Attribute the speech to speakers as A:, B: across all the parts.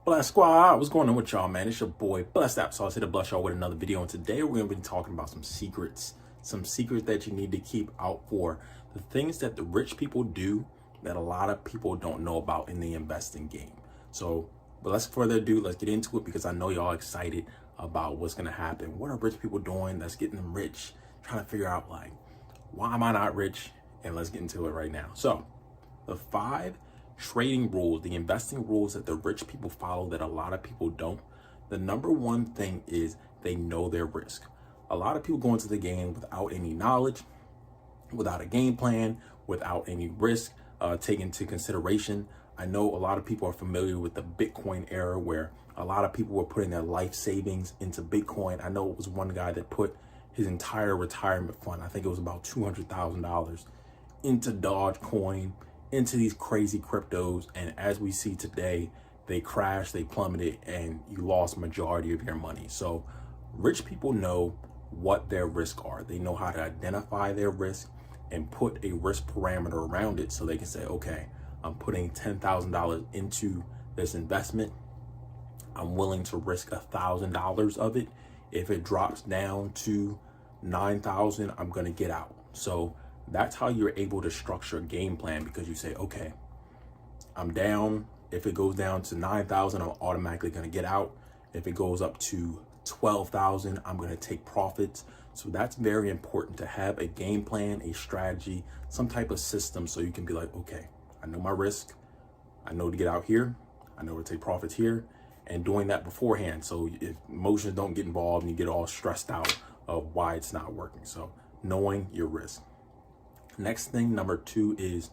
A: Bless Squad, what's going on with y'all, man? It's your boy, Blessed Applesauce, here to bless y'all with another video. And today we're going to be talking about some secrets that you need to keep out for. The things that the rich people do that a lot of people don't know about in the investing game. So, but let's further ado, let's get into it because I know y'all excited about what's going to happen. What are rich people doing that's getting them rich? Trying to figure out, like, why am I not rich? And let's get into it right now. So, the 5 trading rules, the investing rules that the rich people follow that a lot of people don't. The number one thing is they know their risk. A lot of people go into the game without any knowledge, without a game plan, without any risk taken into consideration. I know a lot of people are familiar with the Bitcoin era where a lot of people were putting their life savings into Bitcoin. I know it was one guy that put his entire retirement fund, I think it was about $200,000, into Dogecoin, into these crazy cryptos. And as we see today, they crashed, they plummeted, and you lost majority of your money. So rich people know what their risks are. They know how to identify their risk and put a risk parameter around it so they can say, okay, I'm putting $10,000 into this investment. I'm willing to risk $1,000 of it. If it drops down to 9,000, I'm going to get out. So that's how you're able to structure a game plan, because you say, okay, I'm down. If it goes down to 9,000, I'm automatically going to get out. If it goes up to 12,000, I'm going to take profits. So that's very important to have a game plan, a strategy, some type of system so you can be like, okay, I know my risk. I know to get out here. I know to take profits here, and doing that beforehand. So if emotions don't get involved and you get all stressed out of why it's not working. So knowing your risk. Next thing, number 2, is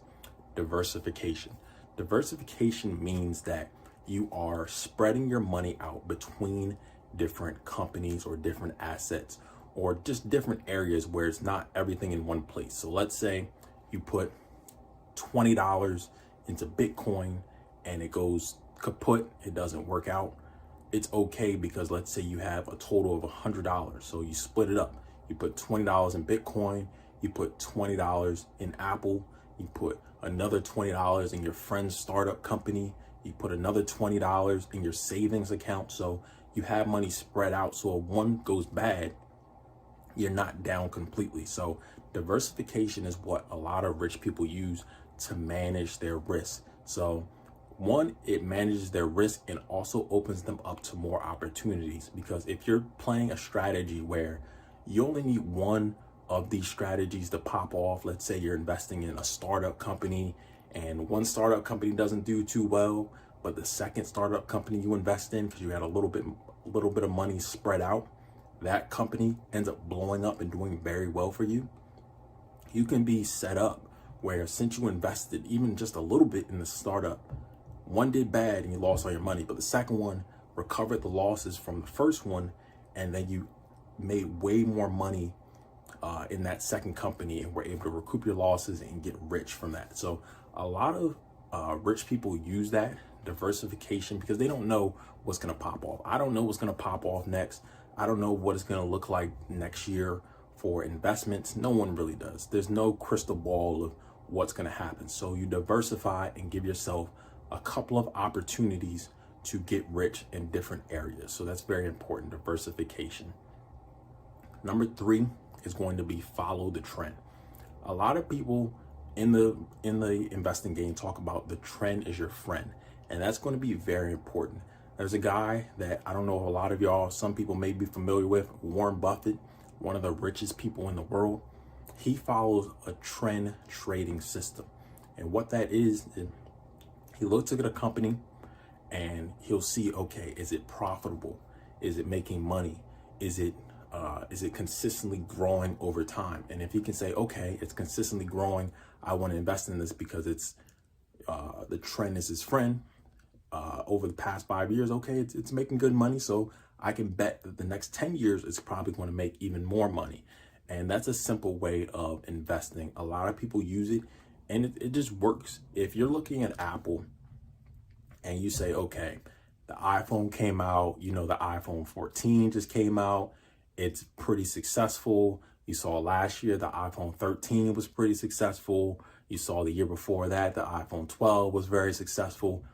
A: diversification. Diversification means that you are spreading your money out between different companies or different assets or just different areas where it's not everything in one place. So let's say you put $20 into Bitcoin and it goes kaput, it doesn't work out. It's okay, because let's say you have a total of $100. So you split it up. You put $20 in Bitcoin, you put $20 in Apple, you put another $20 in your friend's startup company, you put another $20 in your savings account. So you have money spread out. So if one goes bad, you're not down completely. So diversification is what a lot of rich people use to manage their risk. So one, it manages their risk and also opens them up to more opportunities, because if you're playing a strategy where you only need one of these strategies to pop off, let's say you're investing in a startup company and one startup company doesn't do too well, but the second startup company you invest in, because you had a little bit of money spread out, that company ends up blowing up and doing very well for you. You can be set up where, since you invested even just a little bit in the startup, one did bad and you lost all your money, but the second one recovered the losses from the first one, and then you made way more money in that second company and were able to recoup your losses and get rich from that. So a lot of rich people use that diversification because they don't know what's going to pop off. I don't know what's going to pop off next. I don't know what it's going to look like next year for investments. No one really does. There's no crystal ball of what's going to happen. So you diversify and give yourself a couple of opportunities to get rich in different areas. So that's very important, diversification. Number 3 is going to be follow the trend. A lot of people in the investing game talk about the trend is your friend, and that's going to be very important. There's a guy that I don't know if a lot of y'all, some people may be familiar with, Warren Buffett, one of the richest people in the world. He follows a trend trading system. And what that is, he looks at a company and he'll see, okay, is it profitable? Is it making money? Is it consistently growing over time? And if he can say, okay, it's consistently growing, I want to invest in this because it's the trend is his friend. Over the past 5 years, okay, it's making good money, so I can bet that the next 10 years it's probably going to make even more money. And that's a simple way of investing. A lot of people use it, and it just works. If you're looking at Apple and you say, okay, the iPhone came out, the iPhone 14 just came out, it's pretty successful. You saw last year, the iPhone 13 was pretty successful. You saw the year before that, the iPhone 12 was very successful.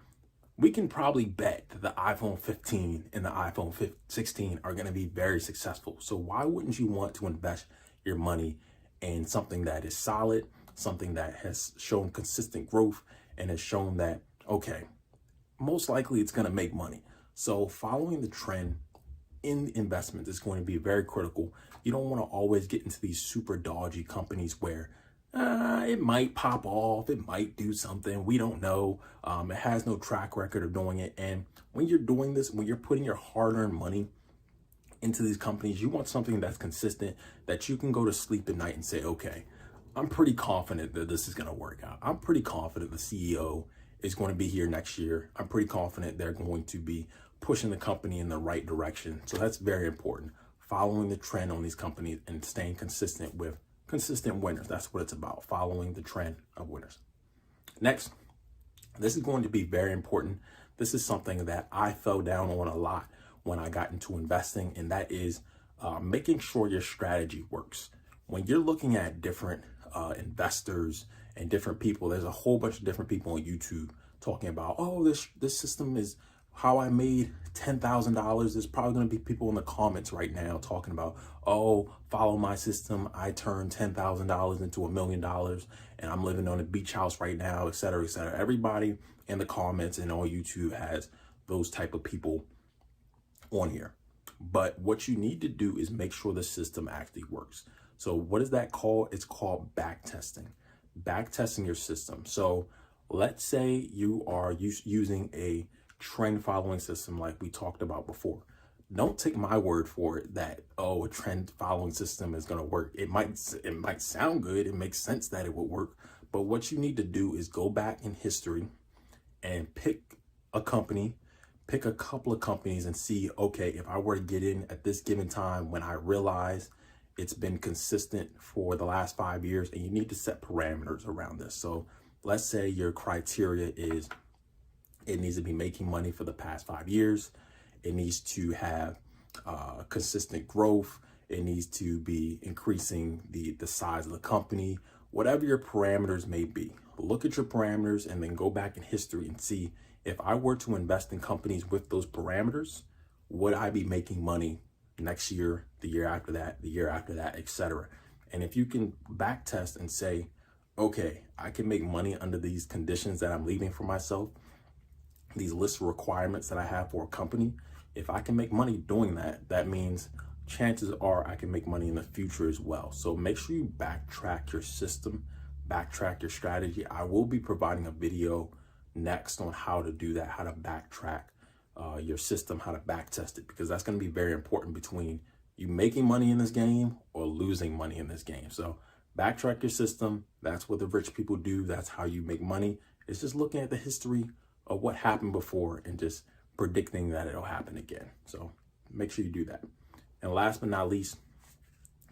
A: we can probably bet that the iPhone 15 and the iPhone 16 are going to be very successful. So why wouldn't you want to invest your money in something that is solid, something that has shown consistent growth and has shown that, okay, most likely it's going to make money. So following the trend in investments is going to be very critical. You don't want to always get into these super dodgy companies where it might pop off, it might do something, we don't know. It has no track record of doing it. And when you're doing this, when you're putting your hard-earned money into these companies, you want something that's consistent, that you can go to sleep at night and say, okay, I'm pretty confident that this is going to work out. I'm pretty confident the CEO is going to be here next year. I'm pretty confident they're going to be pushing the company in the right direction. So that's very important. Following the trend on these companies and staying consistent with consistent winners. That's what it's about, following the trend of winners. Next, this is going to be very important. This is something that I fell down on a lot when I got into investing, and that is making sure your strategy works. When you're looking at different investors and different people, there's a whole bunch of different people on YouTube talking about, oh, this system is how I made $10,000. There's probably going to be people in the comments right now talking about, oh, follow my system. I turned $10,000 into $1 million and I'm living on a beach house right now, et cetera, et cetera. Everybody in the comments and on YouTube has those type of people on here. But what you need to do is make sure the system actually works. So what is that called? It's called back testing. Back testing your system. So let's say you are using a trend following system like we talked about before. Don't take my word for it that, oh, a trend following system is going to work. It might sound good. It makes sense that it would work. But what you need to do is go back in history and pick a company, pick a couple of companies and see, okay, if I were to get in at this given time when I realize it's been consistent for the last 5 years, and you need to set parameters around this. So let's say your criteria is it needs to be making money for the past 5 years. It needs to have consistent growth. It needs to be increasing the size of the company, whatever your parameters may be. Look at your parameters and then go back in history and see, if I were to invest in companies with those parameters, would I be making money next year, the year after that, etc. And if you can back test and say, okay, I can make money under these conditions that I'm leaving for myself, these list of requirements that I have for a company, if I can make money doing that, that means chances are I can make money in the future as well. So make sure you backtrack your system, backtrack your strategy. I will be providing a video next on how to do that, how to backtrack your system, how to back test it, because that's going to be very important between you making money in this game or losing money in this game. So backtrack your system. That's what the rich people do. That's how you make money. It's just looking at the history of what happened before and just predicting that it'll happen again. So make sure you do that. And last but not least,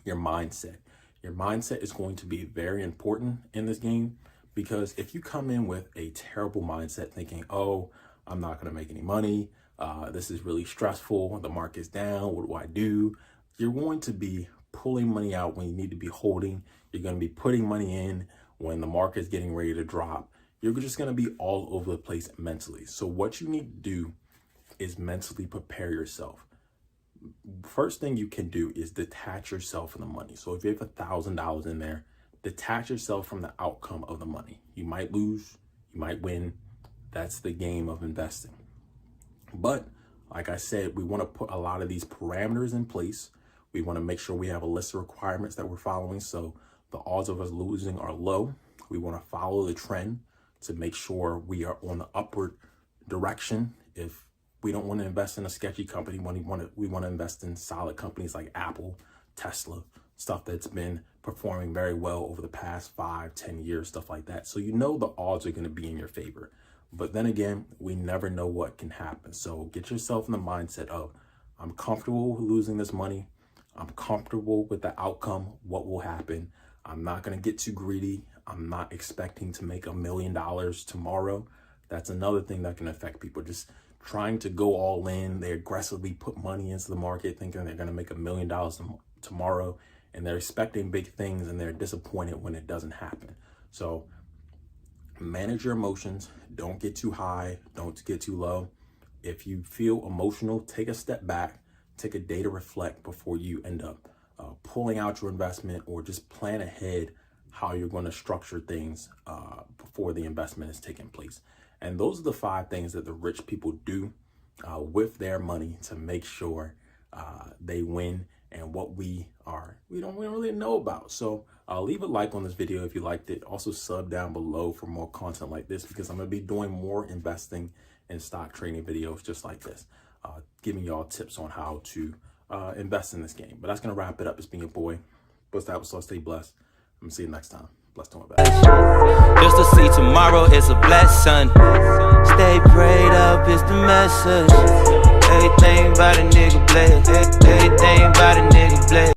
A: your mindset. Your mindset is going to be very important in this game, because if you come in with a terrible mindset thinking, oh, I'm not going to make any money, this is really stressful, the market's down, what do I do? You're going to be pulling money out when you need to be holding. You're going to be putting money in when the market's getting ready to drop. You're just going to be all over the place mentally. So what you need to do is mentally prepare yourself. First thing you can do is detach yourself from the money. So if you have $1,000 in there, detach yourself from the outcome of the money. You might lose, you might win. That's the game of investing. But like I said, we want to put a lot of these parameters in place. We want to make sure we have a list of requirements that we're following, so the odds of us losing are low. We want to follow the trend to make sure we are on the upward direction. If we don't want to invest in a sketchy company, we want to invest in solid companies like Apple, Tesla, stuff that's been performing very well over the past 5-10 years, stuff like that. So you know the odds are going to be in your favor. But then again, we never know what can happen. So get yourself in the mindset of, I'm comfortable with losing this money. I'm comfortable with the outcome, what will happen. I'm not going to get too greedy. I'm not expecting to make $1 million tomorrow. That's another thing that can affect people. Just trying to go all in. They aggressively put money into the market thinking they're going to make $1 million tomorrow, and they're expecting big things and they're disappointed when it doesn't happen. So Manage your emotions. Don't get too high. Don't get too low. If you feel emotional, take a step back. Take a day to reflect before you end up pulling out your investment, or just plan ahead how you're going to structure things before the investment is taking place. And those are the 5 things that the rich people do with their money to make sure they win, and what we don't really know about. So leave a like on this video if you liked it. Also sub down below for more content like this, because I'm going to be doing more investing and stock trading videos just like this, giving y'all tips on how to invest in this game. But that's going to wrap it up. It's been your boy, Blessed Applesauce. Stay blessed. I'm going to see you next time. Blessed on my back.
B: Just to see tomorrow is a blessing. Stay prayed up is the message. Everything about a nigga blessed. Everything about a nigga blessed.